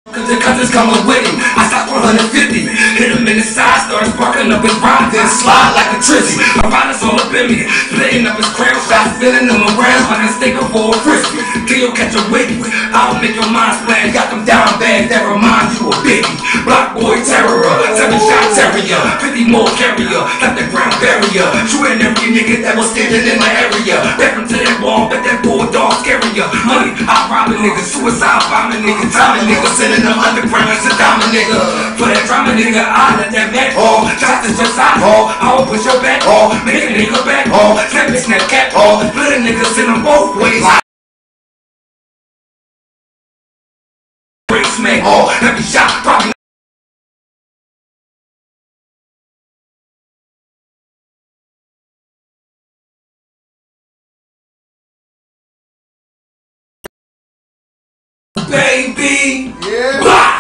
Cause it's coming with him. I stopped 150. Hit him in the side, started sparking up his rhyme, then slide like a trizzy. My riders all up in me, splitting up his crown shots, filling them around like a steak for a frisbee. Till you catch a wiggy, I'll make your mind splash. Got them down bags that remind you of Biggie. Block boy terror, 7-shot terrier, 50 more carrier, like the ground barrier. Shooting every nigga that was standing in my area. Back him to that wall, bet that bulldog scarier. Money, I rob a nigga, suicide bombing nigga, timing nigga, sending them underground as a diamond nigga. For that drama nigga, I let that back ball. Shots is just I haul. I won't push your back ball. Make a nigga back ball. Snap it, snap cat ball. Split a nigga, send them both ways. Break smack ball. Every shot probably. Baby, yeah.